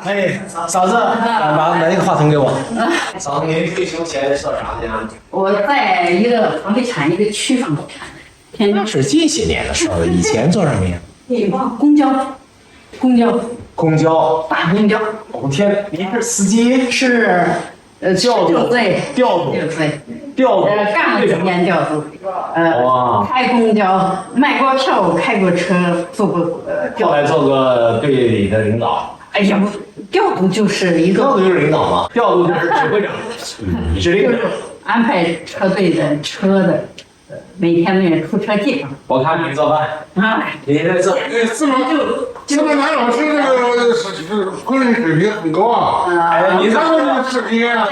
哎，嫂子，把那个话筒给我。嫂子，您退休前做啥去啊？我在一个房地产一个区房地产，天那是近些年的事儿了，以前做什么呀？公交，公交，大公交哦天，您是司机？是调度6岁，调度6岁，调度，干了几年调度，哇开公交，卖过票，开过车，做过后来做个队里的领导。哎呀，不，调度就是一个，调度就是领导嘛，调度就是指挥长，指令就是安排车队的车的，每天那个出车记上。我看你做饭，你在做。是吗？现在男老师这个是个人水平很高啊！哎，你看过这个视频啊？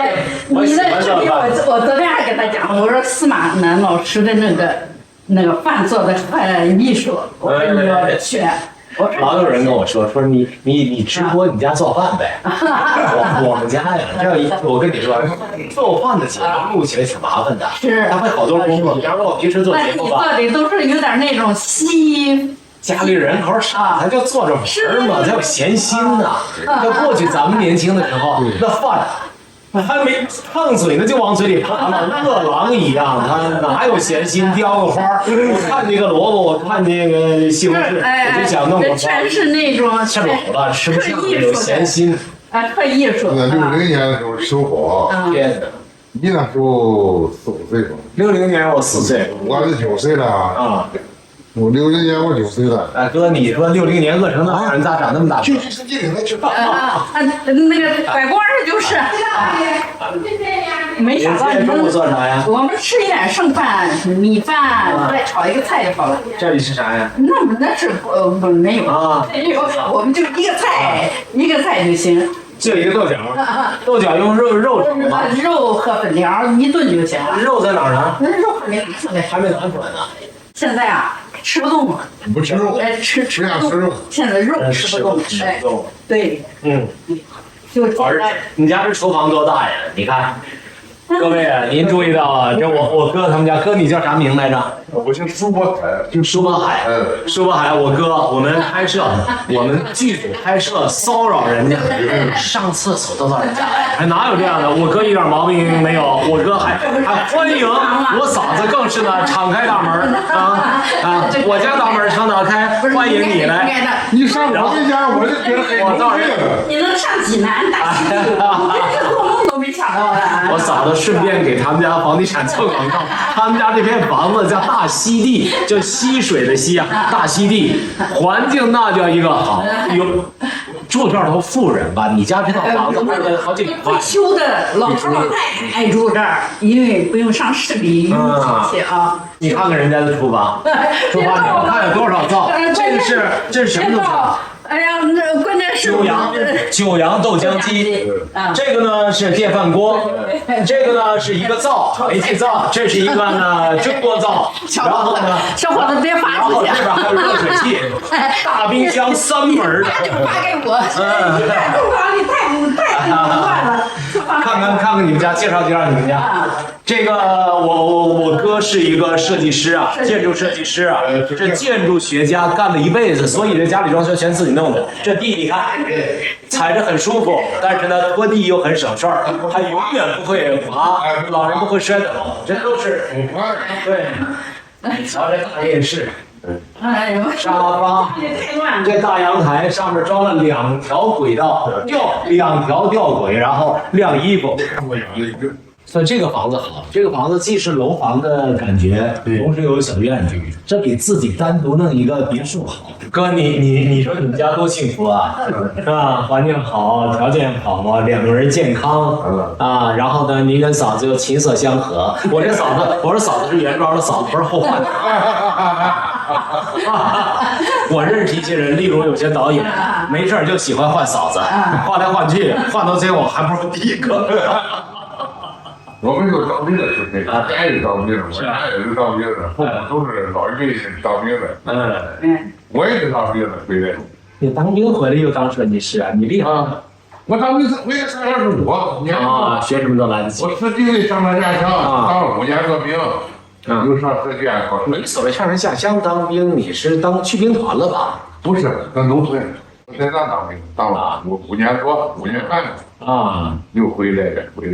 你的视频我昨天还给他讲，我说司马南老师的那个饭做的很艺术，我说你要学。老有人跟我说你直播你家做饭呗，我们家呀，我跟你说，做饭的节目录起来挺麻烦的，是他会好多工作。比方说我平时做节目吧，做的都是有点那种家里人口少，他就做着玩嘛，他有闲心呐。要过去咱们年轻的时候，那饭还没烫嘴呢，就往嘴里扒了，饿狼一样，他哪有闲心雕个花儿？我看这个萝卜，我看这个西红柿，我就想弄个花。全是那种吃老了，吃不下，有闲心。特艺术。在60年的时候生活，天哪！你那时候4、5岁吧60年我4岁，我是9岁了啊。我60年我9岁了。哎哥，你说60年饿成那样，人咋长那么大？就是司机领他吃饭。那个拐弯儿就是。没啥吧？中午做啥呀？我们吃一点剩饭、米饭，再炒一个菜就好了。这里是啥呀？那是没有啊，没有，我们就一个菜就行。就一个豆角，豆角用肉煮吗？肉和粉条一炖就行了。肉在哪儿呢？那肉还没拿出来。还没拿出来呢。现在啊，吃不动了。不吃肉。吃不吃肉。现在肉吃不动。吃不动。对。就儿子，你家这厨房多大呀？你看。各位，您注意到啊，这我哥他们家，哥你叫啥名来着？我姓苏博海，就苏博海。苏博海，我哥，我们拍摄，我们剧组拍摄骚扰人家，上厕所都到人家来，哎，哪有这样的？我哥一点毛病没有，我哥还欢迎我嫂子，更是呢，敞开大门我家大门常打开，欢迎你来。你上我们家，我就觉得很高兴。你能上济南大溪地，这做梦都没想到的。我嫂子顺便给他们家房地产做广告，他们家这片房子叫大溪地，就溪水的溪啊，大溪地，环境那叫一个好，有住这儿都富人吧？你家这套房子好几百万。退休的老头老太太爱住这儿，因为不用上市里这些啊。你看看人家的厨房，厨房你看有多少灶？这是什么东西？哎呀，那关键是九阳豆浆机，这个呢是电饭锅，这个呢是一个灶，煤气灶，这是一个呢蒸锅灶，然后呢，小伙子别发出去，这边还有热水器，大冰箱3门的，就发给我，你太不管你太乱了。看看你们家，介绍你们家。这个我哥是一个设计师啊，建筑设计师啊，这建筑学家干了一辈子，所以这家里装修全自己弄的。这地你看，踩着很舒服，但是呢拖地又很省事儿，他永远不会滑，老人不会摔倒，这都是对。你瞧这大电视。哎呦，沙发，这大阳台上面装了2条轨道，2条吊轨，然后晾衣服。所以这个房子好，这个房子既是楼房的感觉，同时又有小院子，这比自己单独弄一个别墅好。哥，你说你们家多幸福啊，是吧？环境好，条件好，2个人健康啊，然后呢，您跟嫂子又琴瑟相和。我说嫂子是原装的，嫂子不是后换的。我认识一些人，例如有些导演，没事就喜欢换嫂子，换来换去，换到最后还不如第一个。我们有当兵的时候，家也是当兵的，我家也是当兵的，父母都是老一辈当兵的。我也是当兵的回来。你当兵回来又当设计师啊？你厉害！我当兵回来25年啊，学什么都来得及。我17岁上了下乡，当了5年个兵，又上设计院考试。你所谓上山下乡当兵，你是当去兵团了吧？不是，在农村。在那当兵，当了5年多，5年半啊，又回来到济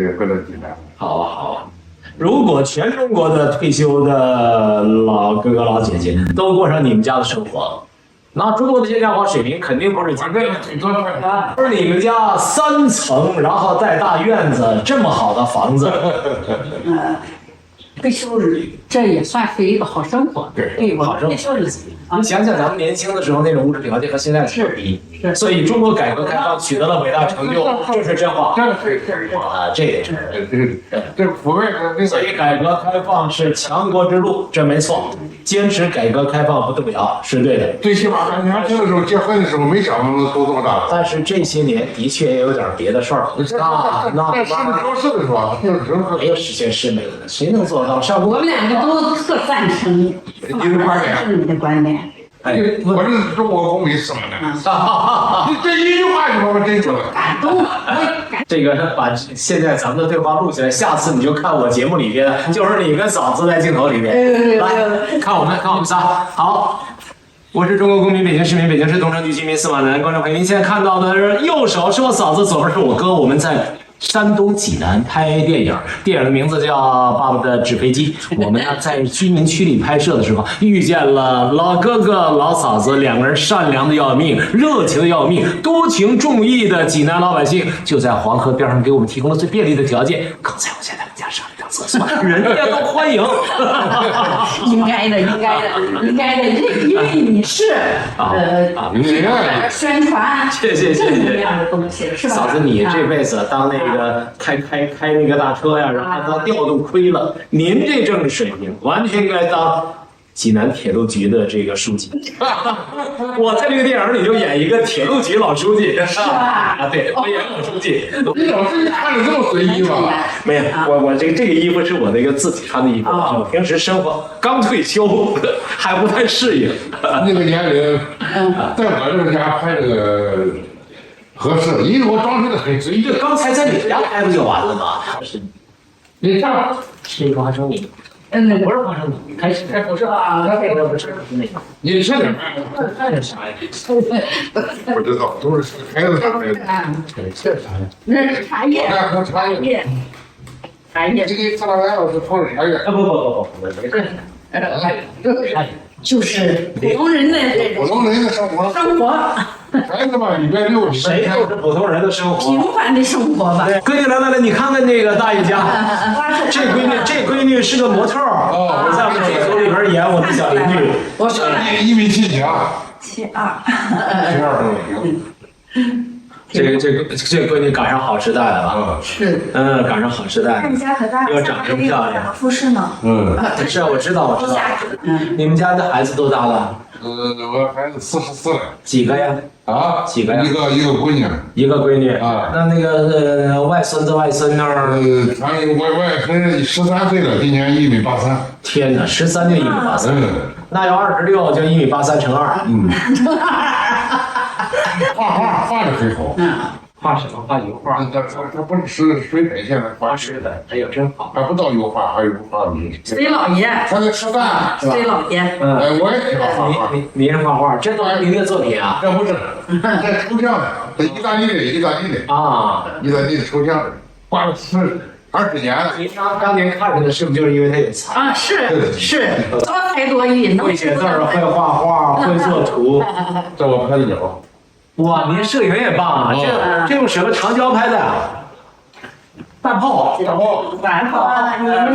南。好啊好啊。如果全中国的退休的老哥哥老姐姐都过上你们家的生活，那中国的现代化水平肯定不是今天。不是你们家3层，然后带大院子，这么好的房子。退休日这也算是一个好生活，对吧？退休日子，你想想咱们年轻的时候那种物质条件和现在是比，所以中国改革开放取得了伟大成就，这是真话。啊，这也是。这抚慰的。所以改革开放是强国之路，这没错。坚持改革开放不动摇是对的。最起码咱年轻的时候结婚的时候没想到能都这么大。但是这些年的确也有点别的事儿。是的是吧？没有十全十美的，谁能做到？我们2个都特赞成你的观点，你的观点。我是中国公民什么的？这一句话就把我震住了，感动。这个把现在咱们的对话录起来，下次你就看我节目里边，就是你跟嫂子在镜头里面，来看我们仨。好，我是中国公民，北京市民，北京市东城区居民司马南。观众朋友，您现在看到的是右手是我嫂子，左边是我哥，我们在山东济南拍电影，电影的名字叫《爸爸的纸飞机》。我们呢在居民区里拍摄的时候，遇见了老哥哥老嫂子2个人，善良的要命，热情的要命，多情重义的济南老百姓，就在黄河边上给我们提供了最便利的条件。刚才我在他们家上了趟厕所，人家都欢迎。应该的，因为你是宣传谢谢正能量的东西，是吧？嫂子，你这辈子当那个开那个大车呀，然后当调度亏了，您这政治水平完全该当济南铁路局的这个书记。我在这个电影里就演一个铁路局老书记，是吧？啊，对，我演老书记。你老是看着这么随意吗？没有，我这个衣服是我那个自己穿的衣服，我平时生活刚退休，还不太适应。那个年龄，在我这个家拍这个合适，因为我装饰的很随意。这刚才在你家拍不就完了吗？是，你看，是一个花生米。不是花生米，开始不是啊，不是那个。你吃点看着啥呀？不知道，都是孩子啥的。这啥呀？那是茶叶。喝茶叶。茶叶。这个咱俩要是泡茶叶。不，没事。就是普通人的生活。孩子嘛，礼拜6谁都是普通人的生活，平凡的生活吧。闺女来，你看看那个大爷家，这闺女是个模特儿，在我们剧组里边演我的小邻居。我说1米72。72。这闺女赶上好时代了，是，赶上好时代，又长这么漂亮，复试呢，是啊，我知道，你们家的孩子多大了？我孩子44了。几个呀？啊，几个呀？一个闺女。一个闺女啊。那个外孙子外孙那儿？我外孙13岁了，今年1米83。天哪，13就1米83。那要26就1米83乘2。画的很好。画什么？画油画。他不是水彩线的，画水彩。哎呦，真好。还不到油画，还有画的。隋老爷。他在吃饭。隋老爷。我也喜欢画画。你也画画？这都是您的作品啊？这不是，这抽象的，这意大利的啊，意大利的抽象的，画了20年了。你当年看着的是不是就是因为他有才啊？是，多才多艺，会写字儿，会画画，会做图。这我拍的有。哇，您摄影也棒啊！这用什么长焦拍的？大炮，你们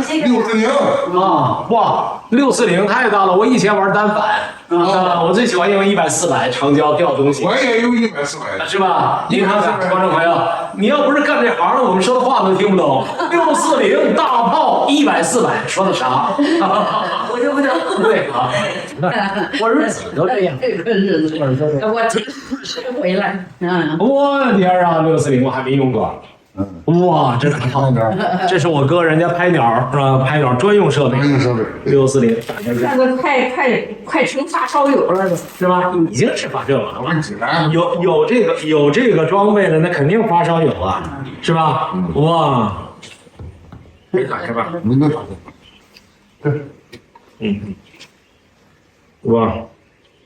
这个640啊！哇，640太大了！我以前玩单反我最喜欢用100、400长焦调东西。我也有100、400，是吧？您看，观众朋友，你要不是干这行的，我们说的话都听不懂。640大炮100、400，说的啥？我就不懂。对啊，我日子都这样。这个日子，我这回来，我的天啊，640我还没用过。哇，这大炮，这是我哥人家拍鸟是吧？拍鸟专用设备，640。那个快成发烧友了，是吧？已经是发烧友了。有这个装备的，那肯定发烧友啊，是吧？哇，没打是吧？没打。哇，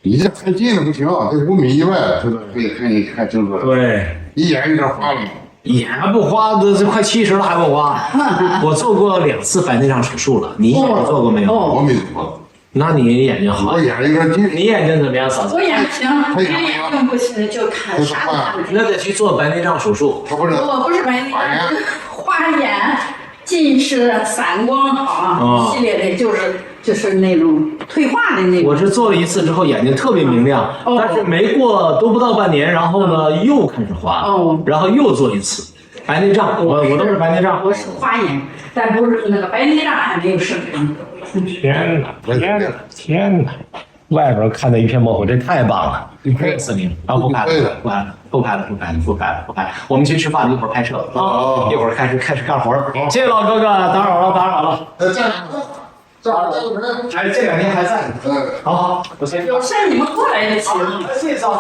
你这太近了不行，这5米以外，这可以看清楚了。对，一眼有点花了。眼不花，这快70了还不花。我做过2次白内障手术了，你眼睛做过没有？我没做过。那你眼睛好？我眼睛有点近。你眼睛怎么样，嫂子？我眼不行，别眼睛不行，就看啥都看不见。那得去做白内障手术。他不是。我不是白内障，花眼、近视、散光好，一系列的就是那种退化的那种。我是做了1次之后眼睛特别明亮，但是没过都不到半年，然后呢又开始花，然后又做1次白内障。我都是白内障。我是花眼，但不是那个白内障还没有生成。天哪，天哪！外边看的一片模糊，这太棒了！4零啊，不拍了。我们去吃饭，一会儿拍摄啊，一会儿开始干活。谢谢老哥哥，打扰了。这2天还在。好，我先。有事你们过来就行。谢谢嫂子。